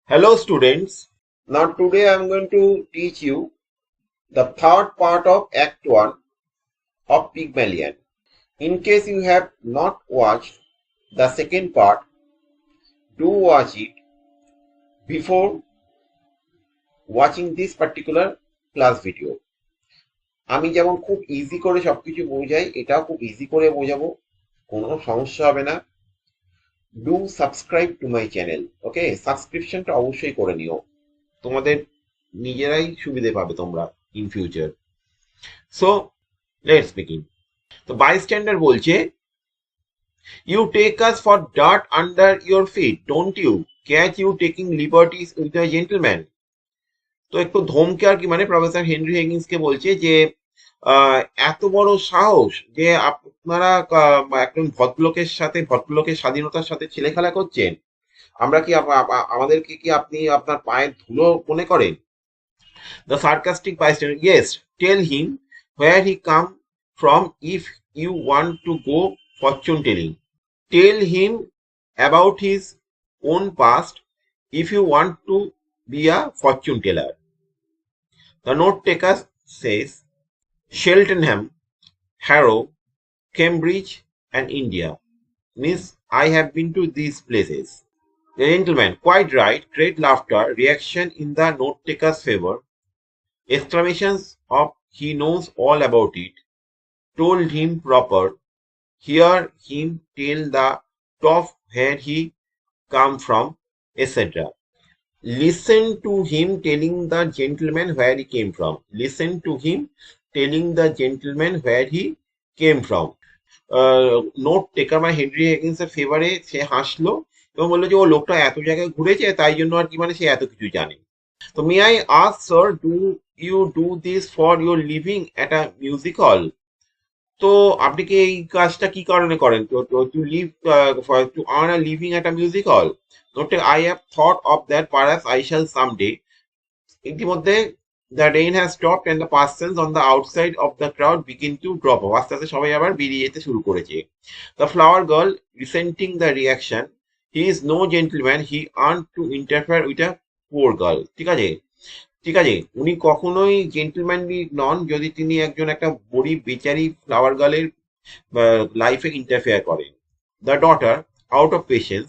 Hello students, now today I am going to teach you the third part of Act 1 of Pygmalion. In case you have not watched the second part, do watch it before watching this particular class video. আমি যেমন খুব easy করে সবকিছু বোঝাই, এটাও খুব easy করে বোঝাবো, কোনো সমস্যা হবে না। Do subscribe to my channel, okay? সাবস্ক্রিপশনটা অবশ্যই করে নিও, তোমাদের নিজেরাই সুবিধে পাবে তোমরা in future. So let's begin. তো বাইস্ট্যান্ডার বলছে, you take us for dirt under your feet, don't you catch you taking liberties with a gentleman. তো একটু ধমকে আর কি, মানে প্রফেসর হেনরি হেগিন্সকে বলছে যে এত বড় সাহস যে আপনারা একজন ভদ্রলোকের স্বাধীনতার সাথে ছেলে খেলা করছেন। আমরা কি আমাদেরকে কি আপনি আপনার পায়ের ধুলো মনে করেন? The sarcastic bystander, yes, tell him where he come from if you want to go fortune telling. Tell him about his own past if you want to be a fortune teller. The note taker says Cheltenham, Harrow, Cambridge and India. Miss, I have been to these places. The gentleman, quite right, great laughter, reaction in the note taker's favor. Exclamations of he knows all about it, told him proper, hear him tell the top where he come from, etc. Listen to him telling the gentleman where he came from. Listen to him telling the gentleman where he came from. Note taker মানে Henry হেগিন্সের ফেভারে সে হাসলো এবং বললো যে ও লোকটা এত জায়গায় ঘুরেছে, তাই জন্য আর কি মানে সে এত কিছু জানে। তো may I ask sir, do you do this for your living at a music hall? তো আপনি কি এই কাজটা কি কারণে করেন? To live, to earn a living at a music hall? Not I have thought of that, perhaps I shall someday. ইতিমধ্যে the rain has stopped and the persons on the outside of the crowd begin to drop off. আস্তে আস্তে সবাই আবার বেরিয়ে যেতে শুরু করেছে। The flower girl resenting the reaction, he is no gentleman, he আর্ন to interfere with a poor girl. ঠিক আছে, ঠিক আছে, উনি কখনোই জেন্টলম্যানলি নন যদি তিনি একজন একটা গরিব বেচারি ফ্লাওয়ার গার্লের লাইফে ইন্টারফেয়ার করেন। The daughter, out of patience,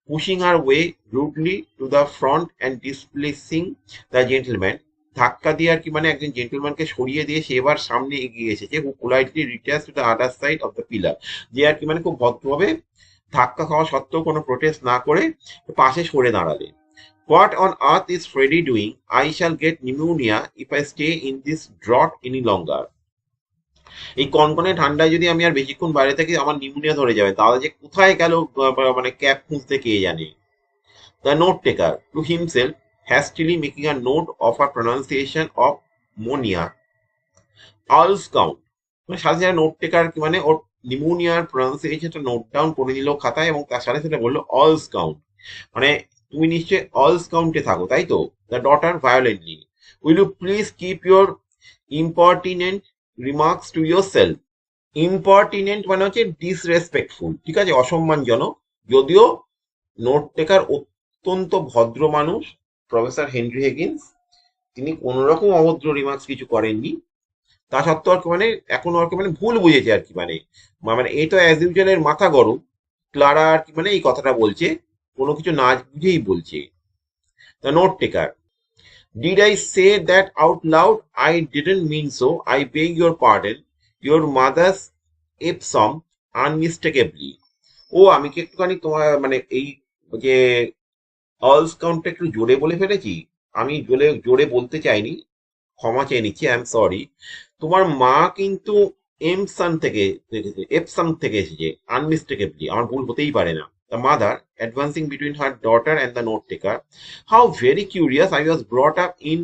pushing her way rudely to the front and displacing the gentleman, ধাক্কা দিয়ে আর কি মানে একজন জেন্টলম্যানকে সরিয়ে দিয়ে সে এবার সামনে এগিয়ে এসেছে। Who politely retires to the other side of the pillar, যে আর কি মানে খুব ভদ্রভাবে ধাক্কা খাওয়া সত্ত্বেও কোনো প্রোটেস্ট না করে পাশে সরে দাঁড়ালেন। What on earth is Freddy doing? I shall get pneumonia if I stay in this drought any longer. এই কনকনে ঠান্ডায় যদি আমি আর বেশিক্ষণ বাইরে থাকি আমার নিউমোনিয়া ধরে যাবে। তাহলে যে কোথায় গেল মানে ক্যাব খুঁজতে কে জানে। The note taker to himself, hastily making a note of a pronunciation of monia. All's count, মানে সাথে সাথে নোট টেকার মানে ওর নিউমোনিয়ার প্রনাউন্সিয়েশনটা নোট ডাউন করে নিল খাতায় এবং তার সাথে সাথে বললো অলস কাউন্ট, মানে তুমি নিশ্চয়ই অলস কাউন্টে থাকো তাই তো? The daughter violently, will you please keep your impertinent remarks to yourself. Impertinent মানে হচ্ছে ডিসরেসপেক্টফুল, ঠিক আছে, অসম্মানজনক। যদিও নোট টেকার অত্যন্ত ভদ্র মানুষ প্রফেসর হেনরি হেগিন্স, তিনি কোন রকম অভদ্র রিমার্কস কিছু করেননি। তা সত্ত্বেও আর কি মানে এখনো আর কি মানে ভুল বুঝেছে আর কি মানে মানে এই তো অ্যাজ ইউজুয়াল মাথা গরম। ক্লারা আর কি মানে এই কথাটা বলছে কোনো কিছু না বুঝেই বলছে। The note taker, did I say that out loud? I didn't mean so, I beg your pardon, your mother's Epsom unmistakably. ও আমি কি একটুখানি তোমার মানে এই যে অলস কাউন্টটা একটু জোরে বলে ফেলেছি, আমি জোরে জোরে বলতে চাইনি, ক্ষমা চেয়ে নিচ্ছি, আই এম সরি। তোমার মা কিন্তু এপসাম থেকে এসেছে আনমিস্টেকেবলি, আমার ভুল হতেই পারে না। The mother advancing between her daughter and the note taker, how very curious, I was brought up in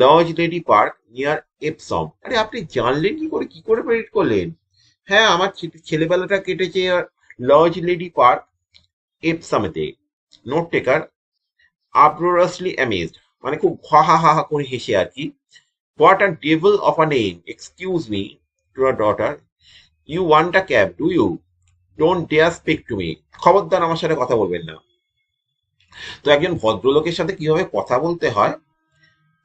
lodge lady park near Epsom. আরে আপনি জানলেন কি করে প্রেডিক্ট করলেন? হ্যাঁ, আমার ছেলেবেলাটা কেটেছে লজ লেডি পার্ক এপসামেতে। নোট টেকার uproariously amazed, মানে খুব হা হা হা হা করে হেসে আর কি। What a devil of a name! Excuse me, to her daughter. You want a cab, do you? Don't dare speak to me. খবরদার আমার সাথে কথা বলবেন না। তো একজন ভদ্রলোকের সাথে কিভাবে কথা বলতে হয়,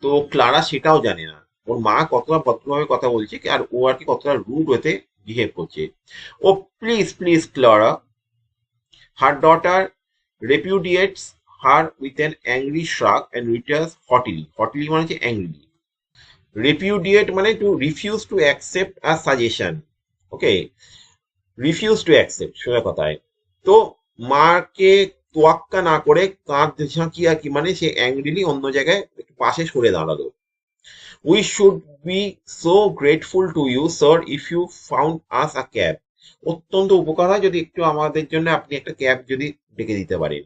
তো ক্লারা সেটাও জানে না। ওর মা কতটা ভদ্রভাবে কথা বলছে আর ও আর কি কতটা রুড হতে বিহেভ করছে। ও প্লিজ প্লিজ ক্লারা, হার ডটার repudiates her with an angry shrug and returns haughtily. Haughtily মানে হচ্ছে angrily. Repudiate মানে to refuse to accept a suggestion. Okay, refuse to accept সোজা কথায়। তো মাকে তোয়াক্কা না করে কাঁধ ঝাঁকিয়ে আর কি মানে সে অ্যাংরিলি অন্য জায়গায় একটু পাশে সরে দাঁড়ালো। We should be so grateful to you, sir, if you found us a cab. অত্যন্ত উপকার হয় যদি একটু আমাদের জন্য আপনি একটা ক্যাব যদি ডেকে দিতে পারেন।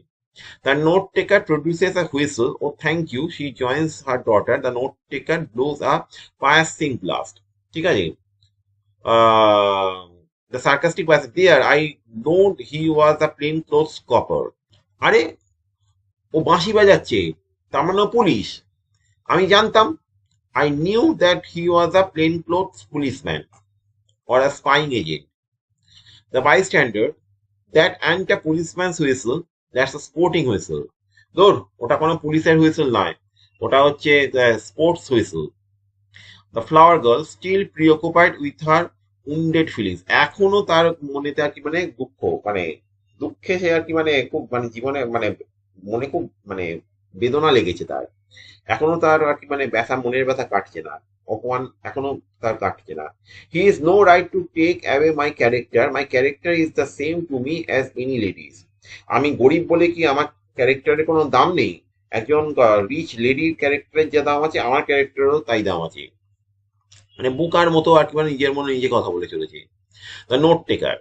The note taker produces a whistle. Oh, thank you. She joins her daughter. The note taker blows a piercing blast. ঠিক আছে? The sarcastic was there. I know he was a plainclothes copper. আরে ও বাঁশি বাজাচ্ছে, তার মানে ও police. আমি জানতাম। I knew that he was a plainclothes policeman or a spying agent. The bystander, that ain't a policeman's whistle, that's a sporting whistle. ধুর, ওটা কোনো পুলিশের হুইসেল নয়, ওটা হচ্ছে sports whistle. The flower girl still preoccupied with her wounded feelings, এখনো তার মনেতে আর কি মানে দুঃখ, মানে দুঃখে সে আর কি মানে খুব মানে জীবনে মানে মনে খুব মানে বেদনা লেগেছে তার। এখনো তার আর কি মানে ব্যথা, মনের ব্যথা কাটছে না, অপমান এখনো তার কাটছে না। He is no right to take away my character, my character is the same to me as any ladies. আমি গরিব বলে কি আমার ক্যারেক্টারের কোনো দাম নেই? একজন রিচ লেডির ক্যারেক্টারের যা দাম আছে আমার ক্যারেক্টারেরও তাই দাম আছে। মানে বুকার মতো আর কি মানে নিজের মনে নিজে কথা বলে চলেছে। The note taker,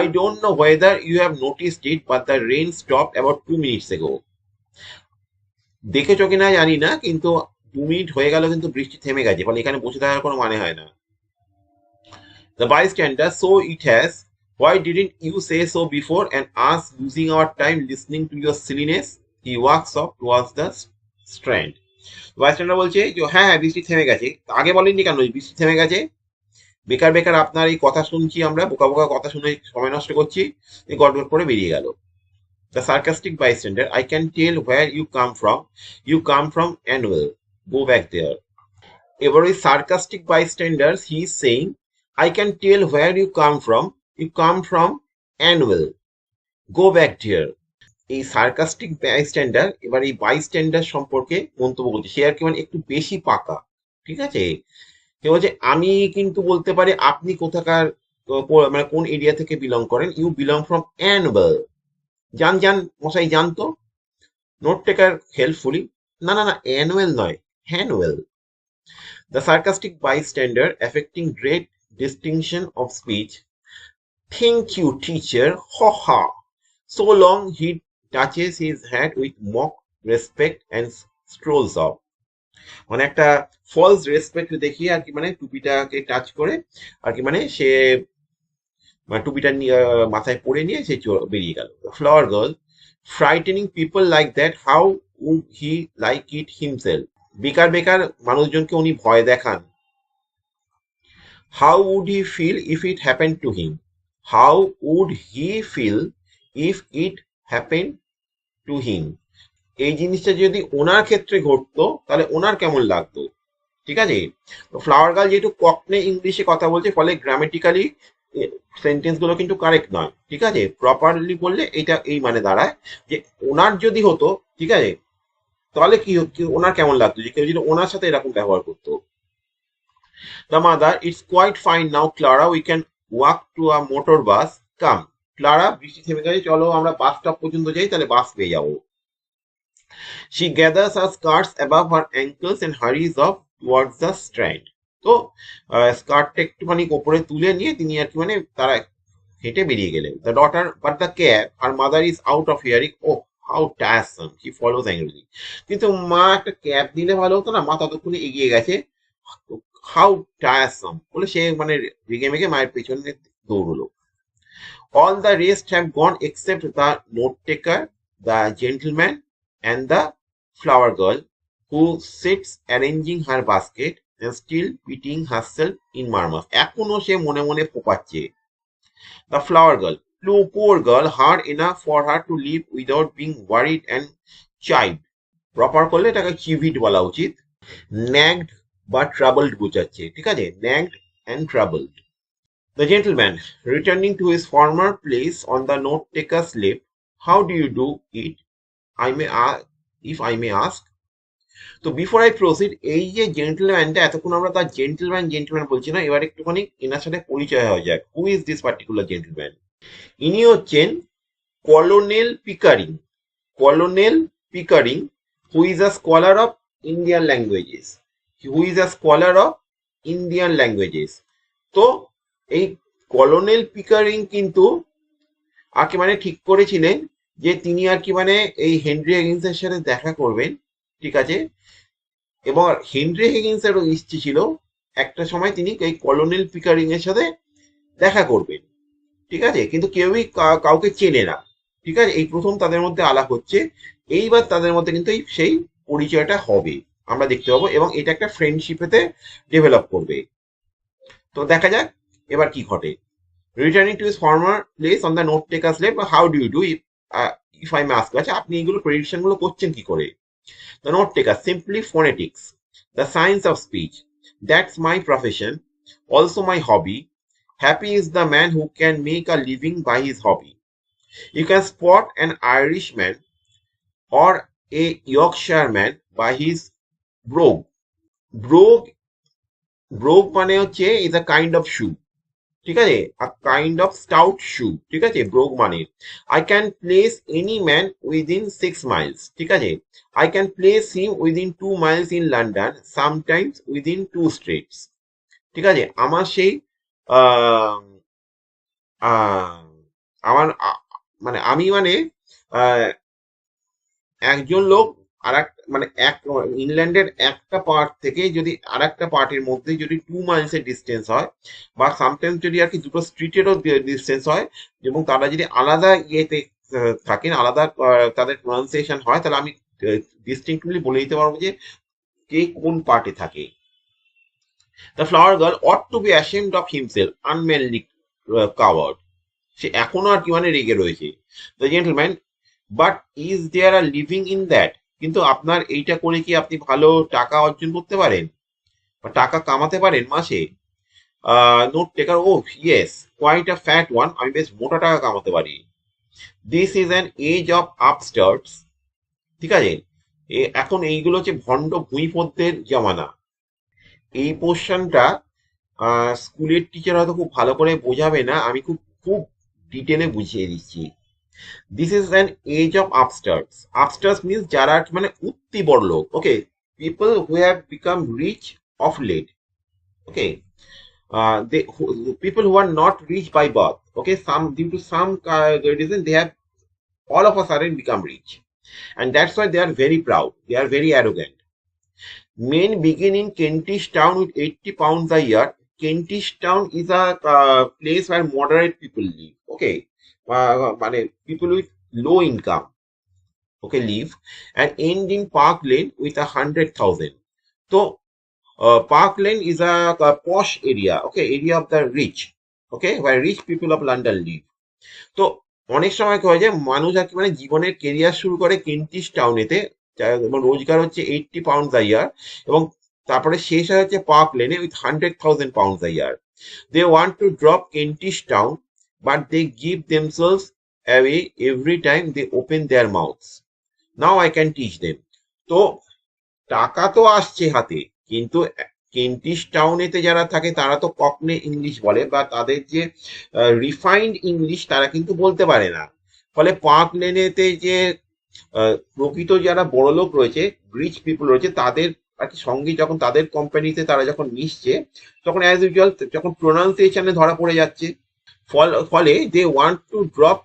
I don't know whether you have noticed it, but the rain stopped about 2 minutes ago. দেখেছো কিনা জানি না, কিন্তু 2 মিনিট হয়ে গেল কিন্তু বৃষ্টি থেমে গেছে, ফলে এখানে বসে থাকার কোনো মানে হয় না। The bystander, so it has. Why didn't you say so before and us losing our time listening to your silliness? He walks off towards the strand. বাইস্ট্যান্ডার বলছে যে হ্যাঁ হ্যাঁ বৃষ্টি থেমে গেছে, আগে বলেননি কেন বৃষ্টি থেমে গেছে? বেকার বেকার আপনার এই কথা শুনছি, আমরা বোকা বোকা কথা শুনে সময় নষ্ট করছি। গড়গড় করে বেরিয়ে গেল। The sarcastic bystander, I can tell where you come from. You come from Annual. Go back there. এবার ওই sarcastic bystanders, he is saying, I can tell where you come from. You come from Annual. Go back there. এই sarcastic বাইস্ট্যান্ডার এবার এই বাইস্ট্যান্ডার সম্পর্কে মন্তব্য করছে, সে আর কি মানে একটু বেশি পাকা। ঠিক আছে, সে বলছে আমি কিন্তু বলতে পারি আপনি কোথাকার মানে কোন এরিয়া থেকে বিলং করেন। You belong from annual. জান জান মশাই জানতো। নোট টেকার হেল্পফুলি, না না না অ্যানুয়াল নয়, hannual. The sarcastic bystander affecting great distinction of speech, thank you teacher, ha ha. So long he touches his hat with mock respect and strolls off. মানে একটা ফলস রেসপেক্ট দেখিয়ে আর কি মানে টুপিটাকে touch করে আর কি মানে সে মানে টুপিটা মাথায় পরে নিয়ে সে বেরিয়ে গেল। Flower girl, frightening people like that, how would he like it himself. বেকার বেকার মানুষজনকে উনি ভয় দেখান। How would he feel if it happen to him, how would he feel if it happen to him. এই জিনিসটা যদি ওনার ক্ষেত্রে ঘটতো তাহলে ওনার কেমন লাগতো। ঠিক আছে, ফ্লাওয়ার গার্ল যেহেতু ককনে ইংলিশে কথা বলছে ফলে গ্রামেটিক্যালি সেন্টেন্স গুলো কিন্তু কারেক্ট নয়। ঠিক আছে, প্রপারলি বললে এটা এই মানে দাঁড়ায় যে ওনার যদি হতো, ঠিক আছে, তাহলে কি ওনার কেমন লাগতো যে কেউ যদি ওনার সাথে এরকম ব্যবহার করতো। The mother, it's quite fine now Clara, we can walk to a motor bus, come. Clara, বৃষ্টি থেমে গেছে, চলো আমরা বাস স্টপ পর্যন্ত যাই, তাহলে বাস পেয়ে যাবো। She gathers her skirts above her ankles and hurries off towards the strand. তো স্কার্টটা একটুখানি ওপরে তুলে নিয়ে তিনি আর কি মানে তারা হেঁটে বেরিয়ে গেলেন। The daughter, but the cab, her mother is out of hearing, oh how tiresome, he follows angrily. কিন্তু মা একটা ক্যাব দিলে ভালো হতো না, মা ততক্ষণে এগিয়ে গেছে। হাউ টায়ারসাম বলে সে মানে রেগে মেগে মায়ের পেছনে দৌড়লো। All the rest have gone except the note taker, the gentleman and the flower girl, who sits arranging her basket and still pitying herself in murmurs. এখনো সে মনে মনে ফোপাচ্ছে। The flower girl, poor girl hard enough for her to live without being worried and chived. Proper করলে এটাকে চিভিড বলা উচিত। nagged বা troubled বোঝাচ্ছে, ঠিক আছে, nagged and troubled. The gentleman returning to his former place on the note taker's lap, how do you do it, I may ask, if I may ask? তো before I proceed, এই যে জেন্টলম্যানটা, এতক্ষণ আমরা তার gentleman বলছি না, এবার একটুখানি এনার সাথে পরিচয় হওয়া যাক। Who is this particular gentleman? ইনি হচ্ছেন colonel Pickering. Colonel Pickering, who is a scholar of Indian languages. Who is a scholar of Indian languages. তো এই কলোনেল পিকারিং কিন্তু আগে মানে ঠিক করেছিলেন যে তিনি আর কি মানে এই হেনরি হিগিন্সের সাথে দেখা করবেন, ঠিক আছে, এবং হেনরি হিগিন্সেরও ইচ্ছে ছিল একটা সময় তিনি এই কলোনেল পিকারিং এর সাথে দেখা করবেন, ঠিক আছে, কিন্তু কেউই কাউকে চেনে না, ঠিক আছে, এই প্রথম তাদের মধ্যে আলাপ হচ্ছে। এইবার তাদের মধ্যে কিন্তু সেই পরিচয়টা হবে, আমরা দেখতে পাবো, এবং এটা একটা ফ্রেন্ডশিপেতে ডেভেলপ করবে। তো দেখা যাক এবার কি ঘটে। Returning to his former place on the note taker's left, how do you do, if I may ask. আচ্ছা, আপনি এইগুলো প্রেডিকশন গুলো করছেন কি করে? The note taker, simply phonetics, the science of speech. That's my profession, also my hobby. Happy is the man who can make a living by his hobby. You can spot an Irishman or a Yorkshireman by his brogue. Brogue, brogue মানে হচ্ছে is a kind of shoe, ঠিক আছে, a kind of stout shoe, ঠিক আছে, ব্রোগ মানে। I can place any man within 6 miles, ঠিক আছে, I can place him within 2 miles in London, sometimes within 2 streets, ঠিক আছে। আমার সেই আহ, আহ, আমার মানে আমি মানে আহ, একজন লোক আর এক মানে এক ইংল্যান্ডের একটা পার্ট থেকে যদি আর একটা পার্টের মধ্যে যদি 2 মাইলসের ডিস্টেন্স হয়, বা সামটাইমস যদি আর কি দুটো স্ট্রিটেরও ডিস্টেন্স হয়, এবং তারা যদি আলাদা ইয়েতে থাকেন, আলাদা তাদের প্রনাউন্সিয়েশন হয়, তাহলে আমি ডিস্টিংক্টলি বলে দিতে পারবো যে কে কোন পার্টে থাকে। The flower girl ought to be ashamed of himself, unmanly coward. সে এখনো আর কি মানে রেগে রয়েছে। The gentleman, but is there a living in that, কিন্তু আপনার এইটা করে কি আপনি ভালো টাকা অর্জন করতে পারেন বা টাকা কামাতে পারেন মাসে? Note taker, oh yes, quite a fat one, আমি বেশ মোটা টাকা কামাতে পারি। This is an age of upstarts, ঠিক আছে, এখন এইগুলো হচ্ছে ভণ্ড ভূঁইপোদ্দের জমানা। এই পোর্শনটা স্কুলের টিচার হয়তো খুব ভালো করে বোঝাবে না, আমি খুব খুব ডিটেলে বুঝিয়ে দিচ্ছি। This is an age of upstarts. Upstarts means যারা মানে উঠতি বড় লোক, ওকে, people who have become rich of late, okay, people who are not rich by birth, okay, some due to some reason they have all of a sudden become rich, and that's why they are very proud, they are very arrogant. Men begin in Kentish Town with 80 pounds a year. Kentish Town is a place where moderate people live, okay, মানে people with low income, okay, live, and end in Park Lane with 100,000. So Park Lane is a posh area, okay, area of the rich, okay, where rich people of London live. তো অনেক সময় কি হয় যে মানুষ আর কি মানে জীবনের কেরিয়ার শুরু করে কেন্টিশ টাউনেতে, এবং রোজগার হচ্ছে 80 পাউন্ড আ ইয়ার, এবং তারপরে শেষ হয় হচ্ছে পার্ক লেনে with 100,000 pound a year. They want to drop Kentish Town, but they give themselves away every time they open their mouths. Now I can teach them. তো টাকা তো আসছে হাতে, কিন্তু কেন্টিশ টাউনেতে যারা থাকে তারা তো ককনে ইংলিশ বলে, বা তাদের যে রিফাইন্ড ইংলিশ তারা কিন্তু বলতে পারে না। ফলে পার্ক লেনেতে যে প্রকৃত যারা বড় লোক রয়েছে, রিচ পিপল রয়েছে, তাদের আর কি সঙ্গে যখন তাদের কোম্পানিতে তারা যখন মিশছে, তখন অ্যাজ ইউজুয়াল যখন প্রোনাউন্সিয়েশনে ধরা পড়ে যাচ্ছে, ফলে they want to drop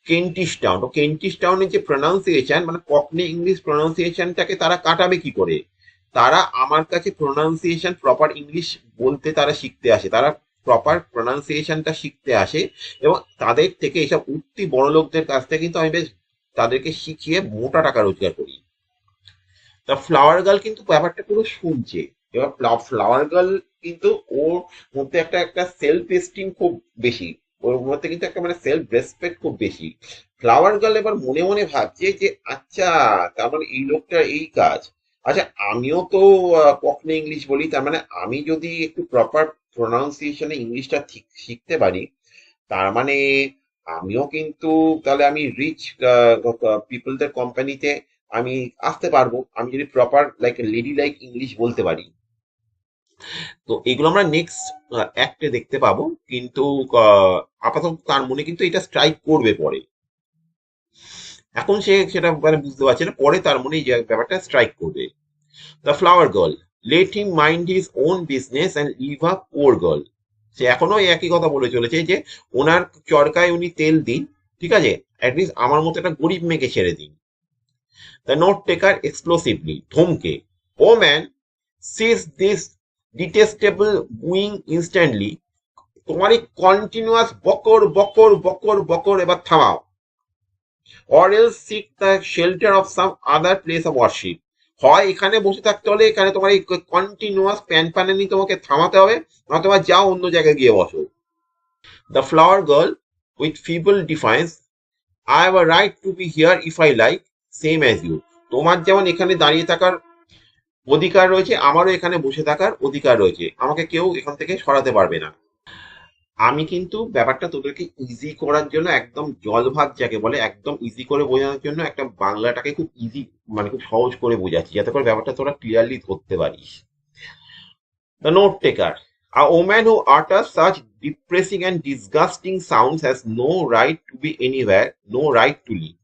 Kentish Town. তো কেন্টিশ টাউনের যে প্রোনাউন্সিয়েশন মানে ককনে ইংলিশ প্রোনাউন্সিয়েশনটাকে তারা কাটাবে কি করে? তারা আমার কাছে প্রোনাউন্সিয়েশন প্রপার ইংলিশ বলতে তারা শিখতে আসে, তারা প্রপার প্রোনাউন্সিয়েশনটা শিখতে আসে, এবং তাদের থেকে এইসব উঠতি বড় লোকদের কাছ থেকে কিন্তু আমি বেশ তাদেরকে শিখিয়ে মোটা টাকা রোজগার করি। তা ফ্লাওয়ার গার্ল কিন্তু ব্যাপারটা পুরো শুনছে। এবার ফ্লাওয়ার গার্ল কিন্তু ওর মধ্যে একটা একটা সেলফ এস্টিম খুব বেশি, ওর মধ্যে কিন্তু একটা মানে সেলফ রেসপেক্ট খুব বেশি। ফ্লাওয়ার গার্ল এবার মনে মনে ভাবছে যে আচ্ছা, তার মানে এই লোকটা এই কাজ। আচ্ছা, আমিও তো কখনো ইংলিশ বলি, তার মানে আমি যদি একটু প্রপার প্রোনাউন্সিয়েশনে ইংলিশটা ঠিক শিখতে পারি, তার মানে আমিও কিন্তু তাহলে আমি রিচ পিপলদের কোম্পানিতে আমি আসতে পারবো, আমি যদি proper like lady like English বলতে পারি। তো এগুলো আমরা নেক্সট অ্যাক্টে দেখতে পাবো, কিন্তু আপাতত তার মনে কিন্তু এটা স্ট্রাইক করবে পরে। এখন সে সেটা মানে বুঝতে পারছে না, পরে তার মনে এই ব্যাপারটা স্ট্রাইক করবে। The flower girl, let him mind his own business and leave a poor girl. সে এখনো এই একই কথা বলে চলেছে যে ওনার চরকায় উনি তেল দিন, ঠিক আছে, অ্যাটলিস্ট আমার মতো একটা গরিব মেয়েকে ছেড়ে দিন। দ্য নোট টেকার এক্সপ্লোসিভলি, ধমকে, oh man, cease this detestable booing instantly. তোমার এই কন্টিনিউয়াস বকর বকর বকর বকর এবার থামাও, or else seek the shelter of some other place of worship. হয় এখানে বসে থাকতে হলে, এখানে তোমার এই কন্টিনিউয়াস প্যান প্যানানি তোমাকে থামাতে হবে, নয়তো যাও অন্য জায়গায় গিয়ে বসো। The flower girl with feeble difference, I have a right to be here if I like, same as you. তোমার যেমন এখানে দাঁড়িয়ে থাকার অধিকার রয়েছে, আমারও এখানে বসে থাকার অধিকার রয়েছে, আমাকে কেউ এখান থেকে সরাতে পারবে না। আমি কিন্তু ব্যাপারটা তোদেরকে ইজি করার জন্য, একদম জল ভাত যাকে বলে একদম ইজি করে বোঝানোর জন্য একটা বাংলাটাকে খুব ইজি মানে খুব সহজ করে বোঝাচ্ছি, যাতে করে ব্যাপারটা তোরা ক্লিয়ারলি ধরতে পারিস। The note taker, a woman who utters such depressing and disgusting sounds has no right to be anywhere, no right to live.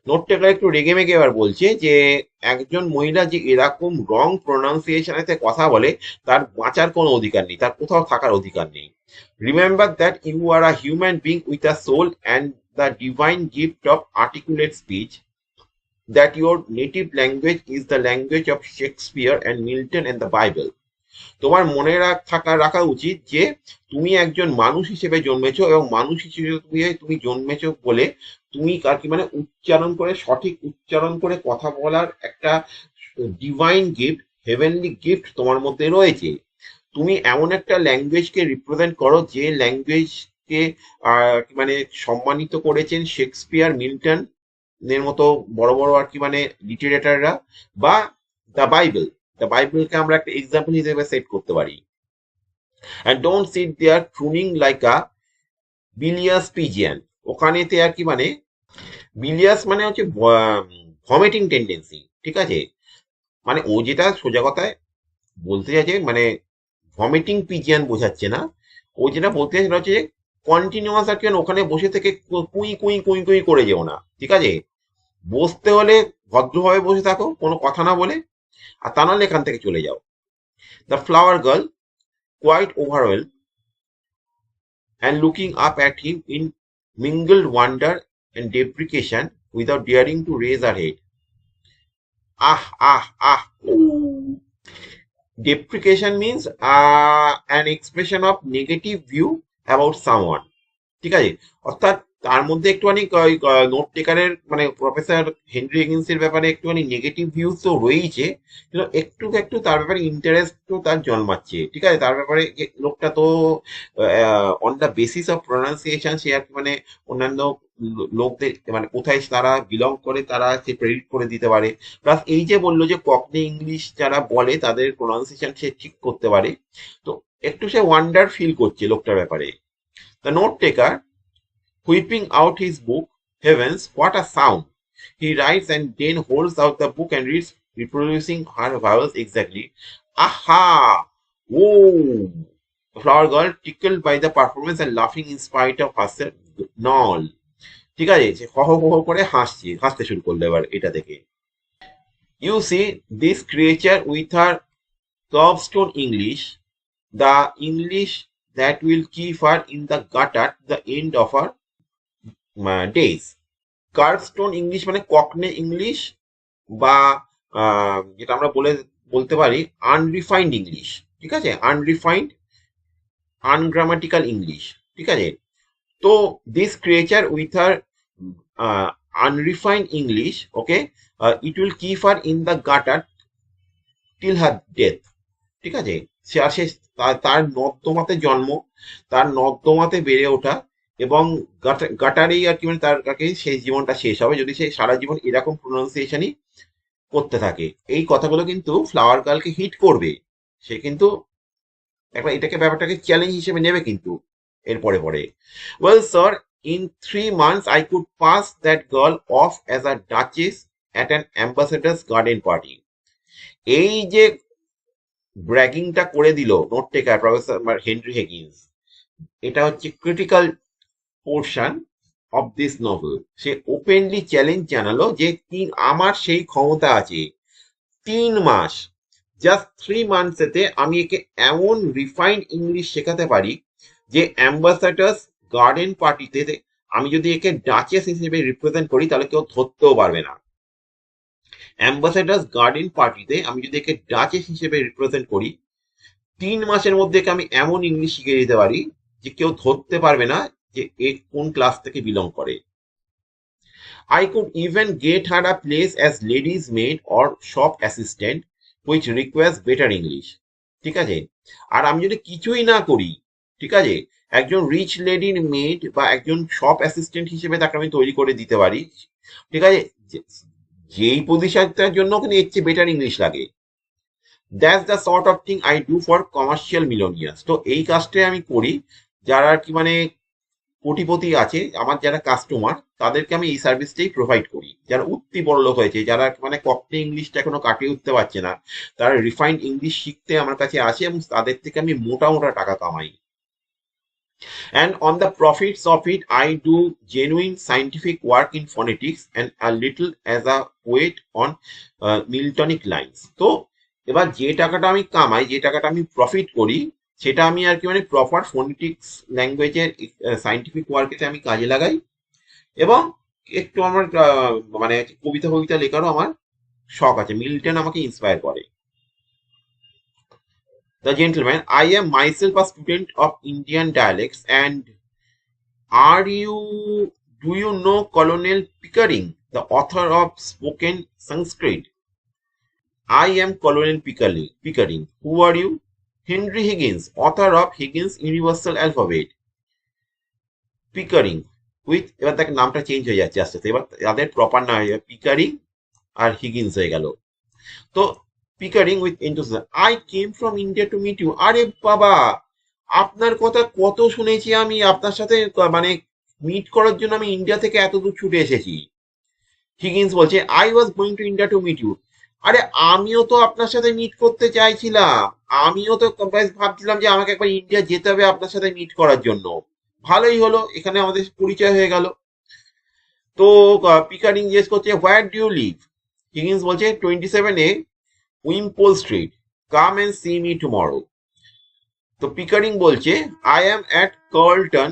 Note taker একটু রেগে মেগে এবার বলছে যে একজন মহিলা যে এরকম রং প্রোনাউন্সিয়েশনেতে কথা বলে, তার বাঁচার কোনো অধিকার নেই, তার কোথাও থাকার অধিকার নেই। Remember that you are a human being with a soul and the divine gift of articulate speech, that your native language is the language of Shakespeare and Milton and the Bible. তোমার মনে রাখা উচিত যে তুমি একজন মানুষ হিসেবে জন্মেছো, এবং মানুষ হিসেবে তুমি জন্মেছো বলে তুমি আর কি মানে উচ্চারণ করে, সঠিক উচ্চারণ করে কথা বলার একটা ডিভাইন গিফট, হেভেনলি গিফট তোমার মধ্যে রয়েছে। তুমি এমন একটা ল্যাঙ্গুয়েজকে রিপ্রেজেন্ট করো যে ল্যাঙ্গুয়েজকে মানে সম্মানিত করেছেন শেক্সপিয়ার, মিল্টন এর মতো বড় বড় আর কি মানে লিটারেটাররা, বা দ্য বাইবেল। দ্য বাইবেলকে আমরা একটা এক্সাম্পল হিসেবে সেট করতে পারি। And don't sit there crooning like a bilious pigeon. ওখানেতে আর কি মানে বিলিয়াস মানে হচ্ছে ভমিটিং টেন্ডেন্সি, ঠিক আছে, মানে ও যেটা সোজা কথায় বলতে চাইছে মানে ভমিটিং পিজিয়ান বোঝাচ্ছে না, ও যেটা বলতে চাইছে সেটা হচ্ছে কন্টিনিউয়াস আর কি ওখানে বসে থেকে কুই কুই কুই কুই করে যেও না, ঠিক আছে, বসতে হলে ভদ্রভাবে বসে থাকো কোনো কথা না বলে, আর তা নাহলে এখান থেকে চলে যাও। The flower girl, quite overwhelmed and looking up at him in mingled wonder and deprecation without daring to raise her head. Ah, ah, ah. Ooh. Deprecation means an expression of negative view about someone. ঠিক আছে, অর্থাৎ তার মধ্যে একটুখানি note টেকারের মানে professor Henry হিগিন্সের ব্যাপারে একটুখানি negative views তো রয়েছে, কিন্তু একটু একটু তার ব্যাপারে ইন্টারেস্ট তো তার জন্মাচ্ছে, ঠিক আছে, তার ব্যাপারে লোকটা তো on the basis of pronunciation সে আর কি মানে অন্যান্য লোকদের মানে কোথায় তারা বিলং করে তারা সে প্রেডিক্ট করে দিতে পারে। প্লাস এই যে বললো যে ককনি ইংলিশ যারা বলে তাদের প্রোনাউন্সিয়েশন সে ঠিক করতে পারে, তো একটু সে ওয়ান্ডার ফিল করছে লোকটার ব্যাপারে। The note taker, whipping out his book, heavens, what a sound! He writes and then holds out the book and reads, reproducing her vowels exactly. Aha! Oh! Flower girl, tickled by the performance and laughing in spite of herself. নল, ঠিক আছে, সে হ হ হ করে হাসতে শুরু করলো এবার এটা দেখে। You see this creature with her curbstone English, the English that will keep her in the gutter at the end of her days. Kerbstone English মানে ককনে ইংলিশ, বা যেটা আমরা বলতে পারি আনরিফাইন্ড ইংলিশ, ঠিক আছে, আনরিফাইন্ড আনগ্রামাটিক্যাল ইংলিশ, ঠিক আছে। তো this creature with her unrefined English, okay, it will keep her in the gutter till her death, ঠিক আছে, সে তার নর্দমাতে জন্ম, তার নর্দমাতে বেড়ে ওঠা, এবং গাটারেই আর কি মানে তার কাছে সেই জীবনটা শেষ হবে যদি সে সারা জীবন এরকম প্রোনাউন্সিয়েশনই করতে থাকে। এই কথাগুলো কিন্তু ফ্লাওয়ার গার্লকে হিট করবে। সে কিন্তু একবার এটাকে ব্যাপারটাকে চ্যালেঞ্জ হিসেবে নেবে কিন্তু এরপরে পরে। Well sir, in 3 months I could pass that girl off as a duchess at an ambassador's garden party. এই যে ব্র্যাগিংটা করে দিল নোট টেকার প্রফেসর হেনরি হেগিন্স, এটা হচ্ছে critical portion of this novel. Say openly challenge জানালো যে আমার সেই ক্ষমতা আছে 3 মাস, জাস্ট 3 months এতে আমি একে এমন রিফাইন্ড ইংলিশ শেখাতে পারি যে অ্যাম্বাসাডার্স গার্ডেন পার্টিতে আমি যদি একে ডাচেস হিসেবে রিপ্রেজেন্ট করি তাহলে কেউ ধরতেও পারবে না। অ্যাম্বাসাডার্স গার্ডেন পার্টিতে আমি যদি একে ডাচেস হিসেবে রিপ্রেজেন্ট করি 3 মাসের মধ্যে একে আমি এমন ইংলিশ শিখিয়ে দিতে পারি যে কেউ ধরতে পারবে না যে এ কোন ক্লাস থেকে বিলং করে। I could even get her a place as lady's maid or shop assistant which requires better English. ঠিক আছে, আর আমি যদি কিছুই না করি, ঠিক আছে, একজন রিচ লেডির মেড বা একজন শপ অ্যাসিস্ট্যান্ট হিসেবে তাকে আমি তৈরি করে দিতে পারি, ঠিক আছে, যেই পজিশনটার জন্য কিন্তু এর চেয়ে বেটার ইংলিশ লাগে। That's the sort of thing I do for commercial millionaires. তো এই কাজটাই আমি করি যারা আর কি মানে কোটিপতি আছে, আমার যারা কাস্টমার তাদেরকে আমি এই সার্ভিসটাই প্রোভাইড করি। যারা উঠতি বড়লোক হয়েছে, যারা মানে ককটে ইংলিশটা এখনো কাটিয়ে উঠতে পারছে না, তারা রিফাইন্ড ইংলিশ শিখতে আমার কাছে আসে এবং তাদের থেকে আমি মোটা মোটা টাকা কামাই। And on the profits of it, I do genuine scientific work in phonetics and a little as a weight on Miltonic lines. তো এবার যে টাকাটা আমি কামাই, যে টাকাটা আমি প্রফিট করি, সেটা আমি আর কি মানে প্রপার ফোনেটিক্স ল্যাঙ্গুয়েজের সাইন্টিফিক ওয়ার্কেতে আমি কাজে লাগাই এবং একটু আমার মানে কবিতা কবিতা লেখারও আমার শখ আছে। মিল্টন আমাকে ইন্সপায়ার করে। The gentleman, I am myself a student of Indian dialects and do you know Colonel Pickering, the author of Spoken Sanskrit? I am Colonel Pickering. Who are you? Henry Higgins, author of Higgins Universal Alphabet. Pickering with, এবার দেখ নামটা change হয়ে যাচ্ছে আস্তে আস্তে, এবার তাদের proper নাম হয়ে যাবে পিকারিং আর হিগিন্স হয়ে গেল। তো Pickering with enthusiasm, I came from India to meet you. আরে বাবা, আপনার কথা কত শুনেছি আমি, আপনার সাথে মানে মিট করার জন্য আমি ইন্ডিয়া থেকে এত দূর ছুটে এসেছি। হিগিন্স বলছে, I was going to India to meet you. আরে আমিও তো আপনার সাথে মিট করতে চাইছিলাম, আমিও তো ভাবছিলাম যে আমাকে একবার ইন্ডিয়া যেতে হবে আপনার সাথে মিট করার জন্য। ভালোই হলো, এখানে আমাদের পরিচয় হয়ে গেল। তো পিকারিং জিজ্ঞেস করছে, where do you live? Higgins বলছে, 27A Wimpole Street, come and see me tomorrow. তো পিকারিং বলছে, I am at Carlton,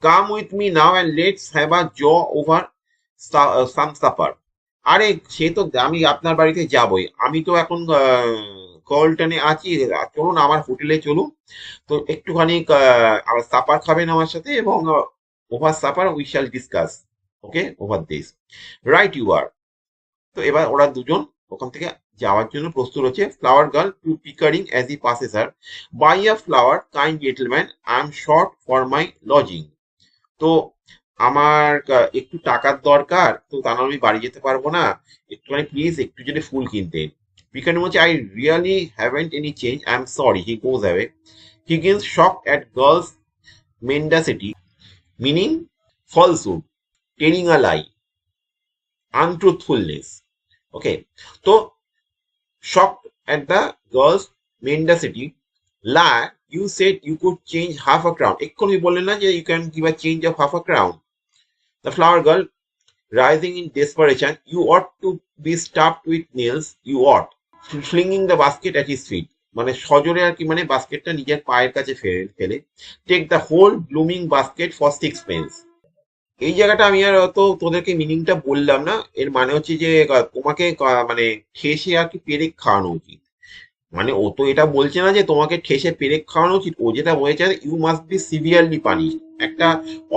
come with me now and let's have a jaw over some supper. আরে সে তো আমি আপনার বাড়িতে যাবই, আমি তো এখন কার্লটনে আছি, চলুন আমার হোটেলে চলুন, তো একটুখানি আবার সাপার খাবেন আমার সাথে এবং over supper we shall discuss, okay, over this, right you are. তো এবার ওরা দুজন ওখান থেকে যাওয়ার জন্য প্রস্তুত হচ্ছে। Flower girl to Pickering as he passes her, buy a flower kind gentleman, I am short for my lodging. তো আমার একটু টাকার দরকার, তো তা আমি বাড়ি যেতে পারবো না, একটুখানি প্লিজ একটু যদি ফুল কিনতেন। পিকারিং বলছে, I really haven't any change, I am sorry. He goes away. Higgins shocked at girls' mendacity, meaning falsehood, telling a lie, untruthfulness. Okay, so shocked at the girl's mendacity, lie. You said you could change half a crown. এক্ষুনি বললেন না যে you can give a change of half a crown. The flower girl, rising in desperation, you ought to be stuffed with nails. You ought, flinging the basket at his feet. মানে সজোরে আর কি মানে বাস্কেটটা নিজের পায়ের কাছে ফেলে, take the whole blooming basket for 6 pence। এই জায়গাটা আমি আর অত তোদেরকে মিনিংটা বললাম না, এর মানে হচ্ছে যে তোমাকে মানে ঠেসে আর কি পেরেক খাওয়ানো উচিত। মানে ও তো এটা বলছে না যে তোমাকে ঠেসে পেরেক খাওয়ানো উচিত, ও যেটা বলেছে you must be severely punished. একটা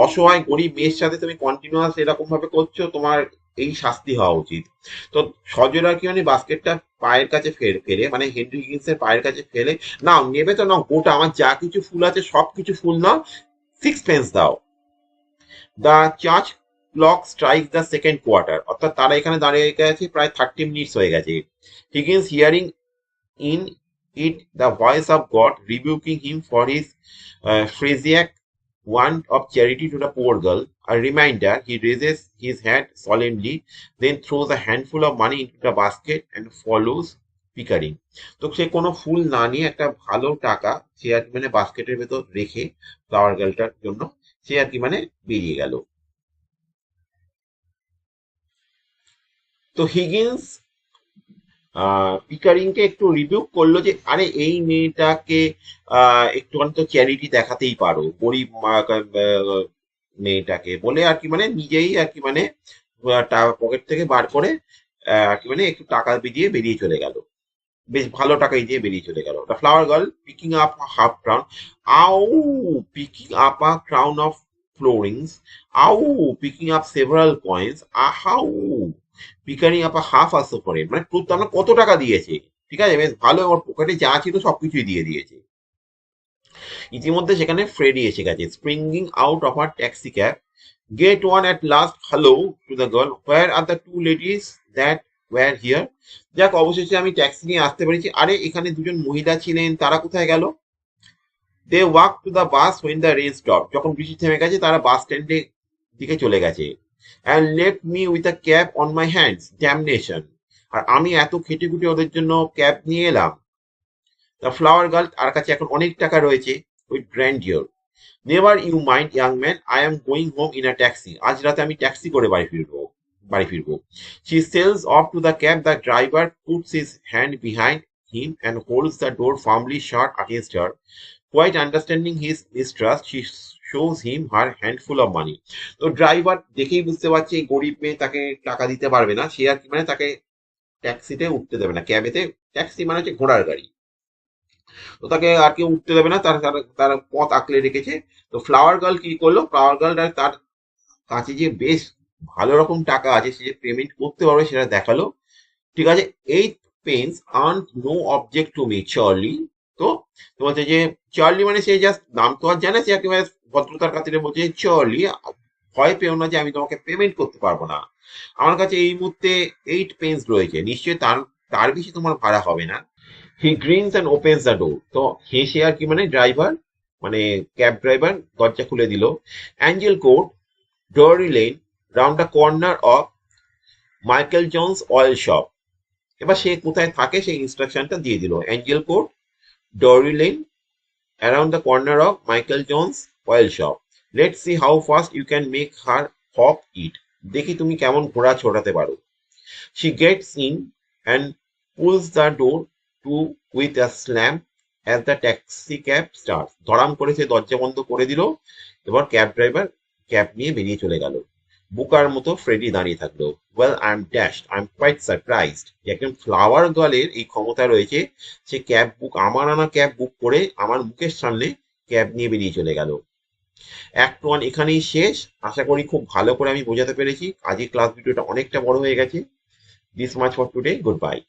অসহায় গরিব মেয়ের সাথে তুমি কন্টিনিউয়াস এরকম ভাবে করছো, তোমার এই শাস্তি হওয়া উচিত। তো সজোরা কি মানে বাস্কেটটা পায়ের কাছে ফেলে মানে হেনরি হিগিন্সের পায়ের কাছে ফেলে, নাও নেবে তো নাও গোটা, আমার যা কিছু ফুল আছে সব কিছু ফুল নাও, 6 pence দাও। The church clock strike the second quarter, অর্থাৎ তারা এখানে দাঁড়িয়ে গেছে প্রায় 30 মিনিটস হয়ে গেছে। Higgins hearing in it the voice of God rebuking him for his phrasiac want of charity to the poor girl. A reminder, he raises his hand solemnly, then throws a handful of money into the basket and follows Pickering. তো সে কোনো ফুল না নিয়ে একটা ভালো টাকা সে আর কি মানে বাস্কেটের ভেতর রেখে ফ্লাওয়ার গার্লটার জন্য সে আর কি মানে বেরিয়ে গেল। তো হিগিন্স পিকারিংকে একটু রিভিউ করলো যে আরে এই মেয়েটাকে একটুখানি তো চ্যারিটি দেখাতেই পারো, গরিব মেয়েটাকে বলে আর কি মানে নিজেই আর কি মানে পকেট থেকে বার করে আর কি মানে একটু টাকা দিয়ে বেরিয়ে চলে গেল, বেশ ভালো টাকাই দিয়ে বেরিয়ে চলে গেল। The flower girl picking up half crown, ow picking up a crown of florins, ow picking up several coins, আহাউ পিকারিং আপ আ হাফ আসো করে, মানে আমরা কত টাকা দিয়েছে, ঠিক আছে বেশ ভালো, ওর পকেটে যা ছিল সবকিছুই দিয়ে দিয়েছে। ইতিমধ্যে সেখানে ফ্রেডি এসে গেছে, springing out of a taxi cab. Get one at last hello to the girl, where are the two ladies that were here. যাক অবশেষে আমি ট্যাক্সি নিয়ে আসতে পেরেছি, আরে এখানে দুজন মহিলা ছিলেন, তারা কোথায় গেল? They walk to the bus when the rain stop, যখন বৃষ্টি থেমে গেছে তারা বাস স্ট্যান্ডের দিকে চলে গেছে। And left me with a cab on my hands, damnation, আর আমি এত খেটে খুঁটে ওদের জন্য ক্যাব নিয়ে এলাম। দ্য ফ্লাওয়ার গার্ল, তার কাছে এখন অনেক টাকা রয়েছে, with grandeur. Never you mind young man, I am going home in a taxi, আজ রাতে আমি ট্যাক্সি করে বাড়ি ফিরবো। She sails off to the cab, the driver puts his hand behind him and holds the door firmly shut against her. Quite understanding his mistrust, she shows him her handful of money. তো driver দেখেই বুঝতে পারছে এই গরিব মেয়ে তাকে টাকা দিতে পারবে না, সে আর কি মানে তাকে ট্যাক্সিতে উঠতে দেবে না, ক্যাবেতে, ট্যাক্সি মানে হচ্ছে ঘোড়ার গাড়ি, তো তাকে আর কেউ উঠতে দেবে না, তার তার পথ আঁকলে রেখেছে। তো ফ্লাওয়ার গার্ল কি করলো, ফ্লাওয়ার গার্ল তার কাছে যে বেশ ভালো রকম টাকা আছে, সে যে পেমেন্ট করতে পারবে সেটা দেখালো। ঠিক আছে, 8 pence earn no object to me Charlie. তো বলছে যে চার্লি মানে সে জাস্ট নাম তো আর জানে, সে একেবারে ভদ্রতার খাতিরে বলছে চার্লি, ভয় পেও না যে আমি তোমাকে পেমেন্ট করতে পারবো না, আমার কাছে এই মুহূর্তে 8 pence রয়েছে, নিশ্চয়ই তার তার বেশি তোমার ভাড়া হবে না। He grins and opens the door, তো হেসে আর কি মানে ড্রাইভার মানে ক্যাব ড্রাইভার দরজা খুলে দিল। Angel Court, Drury Lane, round the corner of Michael John's oil shop. এবার সে কোথায় থাকে সেই ইনস্ট্রাকশনটা দিয়ে দিল, Angel Court, Drury Lane, around the corner of Michael John's oil shop. Let's see how fast you can make her hop it, দেখি তুমি কেমন ঘোড়া ছোটাতে পারো। She gets in and pulls the door to with a slam as the taxi cab starts. ধরাম করে সে দরজা বন্ধ করে দিল, এবার ক্যাব ড্রাইভার ক্যাব নিয়ে বেরিয়ে চলে গেল। বুকার মতো ফ্রেডি দাঁড়িয়ে থাকলো। Well I am dashed, I am quite surprised, একজন ফ্লাওয়ার গার্লের এই ক্ষমতা রয়েছে, সে আমার আনা ক্যাব বুক করে আমার মুখের সামনে ক্যাব নিয়ে বেরিয়ে চলে গেল। অ্যাক্ট 1 এখানেই শেষ, আশা করি খুব ভালো করে আমি বোঝাতে পেরেছি। আজকে ক্লাস ভিডিওটা অনেকটা বড় হয়ে গেছে। This much for today. Goodbye.